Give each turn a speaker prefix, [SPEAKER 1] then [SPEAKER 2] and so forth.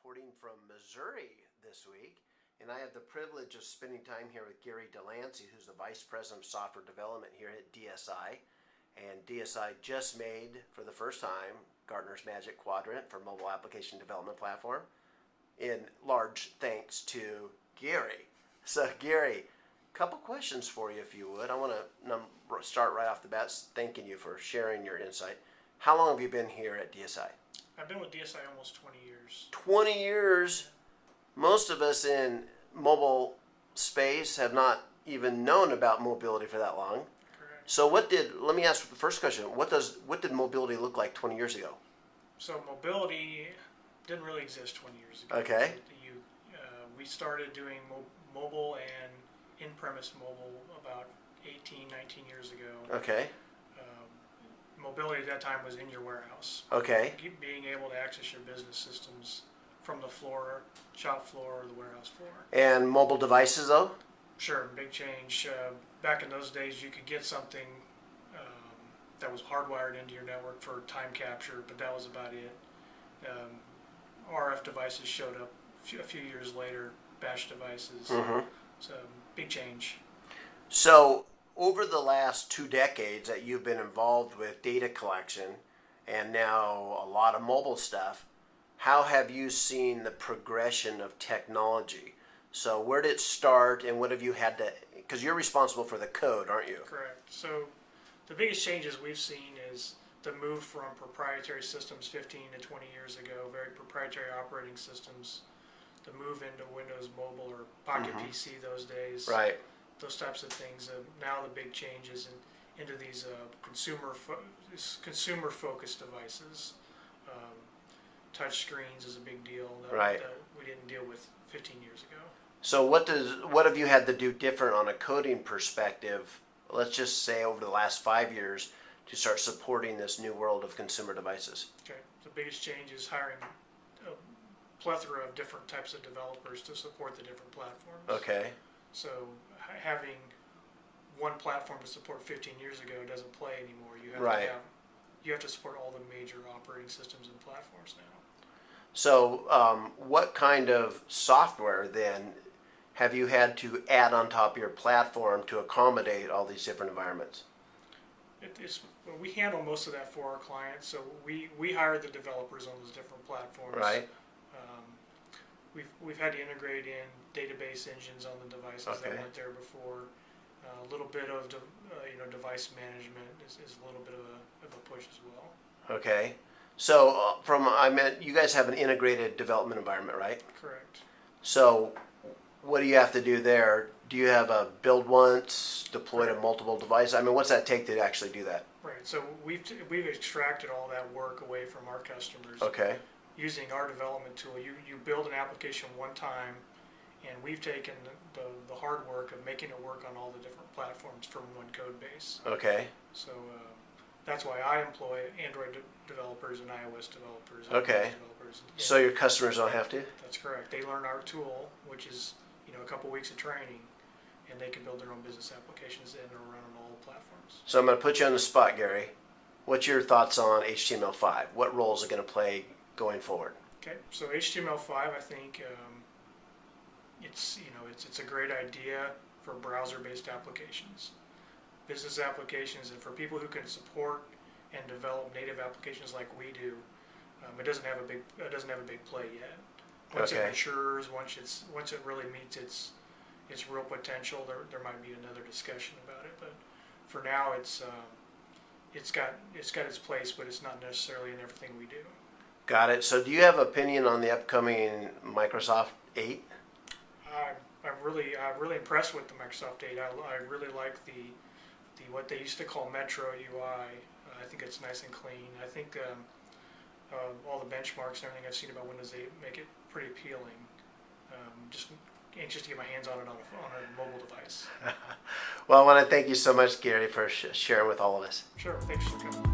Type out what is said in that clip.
[SPEAKER 1] reporting from Missouri this week, and I have the privilege of spending time here with Gary Delancy, who's the Vice President of Software Development here at DSI. And DSI just made, for the first time, Gartner's Magic Quadrant for Mobile Application Development Platform, in large thanks to Gary. So Gary, a couple questions for you if you would. I want to start right off the bat thanking you for sharing your insight. How long have you been here at DSI?
[SPEAKER 2] I've been with DSI almost 20 years.
[SPEAKER 1] 20 years? Most of us in mobile space have not even known about mobility for that long.
[SPEAKER 2] Correct.
[SPEAKER 1] So let me ask the first question, what did mobility look like 20 years ago?
[SPEAKER 2] So mobility didn't really exist 20 years ago.
[SPEAKER 1] Okay.
[SPEAKER 2] We started doing mobile and in-premise mobile about 18, 19 years ago.
[SPEAKER 1] Okay.
[SPEAKER 2] Mobility at that time was in your warehouse.
[SPEAKER 1] Okay.
[SPEAKER 2] Being able to access your business systems from the floor, shop floor, or the warehouse floor.
[SPEAKER 1] And mobile devices though?
[SPEAKER 2] Sure, big change. Back in those days you could get something that was hardwired into your network for time capture, but that was about it. RF devices showed up a few years later, bash devices.
[SPEAKER 1] Mm-hmm.
[SPEAKER 2] So big change.
[SPEAKER 1] So over the last 2 decades that you've been involved with data collection and now a lot of mobile stuff, how have you seen the progression of technology? So where did it start and what have you had to, because you're responsible for the code, aren't you?
[SPEAKER 2] Correct. So the biggest changes we've seen is the move from proprietary systems 15 to 20 years ago, very proprietary operating systems, the move into Windows Mobile or Pocket PC those days.
[SPEAKER 1] Right.
[SPEAKER 2] Those types of things. Now the big changes into these consumer-focused devices. Touch screens is a big deal that we didn't deal with 15 years ago.
[SPEAKER 1] So what have you had to do different on a coding perspective, let's just say over the last 5 years, to start supporting this new world of consumer devices?
[SPEAKER 2] Okay. The biggest change is hiring a plethora of different types of developers to support the different platforms.
[SPEAKER 1] Okay.
[SPEAKER 2] So having one platform to support 15 years ago doesn't play anymore. You have to support all the major operating systems and platforms now.
[SPEAKER 1] So what kind of software then have you had to add on top of your platform to accommodate all these different environments?
[SPEAKER 2] We handle most of that for our clients. So we hire the developers on those different platforms.
[SPEAKER 1] Right.
[SPEAKER 2] We've had to integrate in database engines on the devices that weren't there before. A little bit of device management is a little bit of a push as well.
[SPEAKER 1] Okay. So you guys have an integrated development environment, right?
[SPEAKER 2] Correct.
[SPEAKER 1] So what do you have to do there? Do you have a build once, deploy to multiple devices? I mean, what's that take to actually do that?
[SPEAKER 2] Right. So we've extracted all that work away from our customers.
[SPEAKER 1] Okay.
[SPEAKER 2] Using our development tool, you build an application one time, and we've taken the hard work of making it work on all the different platforms from one code base.
[SPEAKER 1] Okay.
[SPEAKER 2] So that's why I employ Android developers and iOS developers. And
[SPEAKER 1] okay.
[SPEAKER 2] Developers.
[SPEAKER 1] So your customers don't have to?
[SPEAKER 2] That's correct. They learn our tool, which is a couple weeks of training, and they can build their own business applications and run on all platforms.
[SPEAKER 1] So I'm going to put you on the spot, Gary. What's your thoughts on HTML5? What role is it going to play going forward?
[SPEAKER 2] Okay, so HTML5, I think it's a great idea for browser-based applications, business applications, and for people who can support and develop native applications like we do. It doesn't have a big play yet. Once it matures, once it really meets its real potential, there might be another discussion about it. But for now, it's got its place, but it's not necessarily in everything we do.
[SPEAKER 1] Got it. So do you have an opinion on the upcoming Microsoft 8?
[SPEAKER 2] I'm really impressed with the Microsoft 8. I really like the what they used to call Metro UI. I think it's nice and clean. I think all the benchmarks and everything I've seen about Windows 8 make it pretty appealing. Just anxious to get my hands on it on a mobile device.
[SPEAKER 1] Well, I want to thank you so much, Gary, for sharing with all of us.
[SPEAKER 2] Sure. Thanks for coming.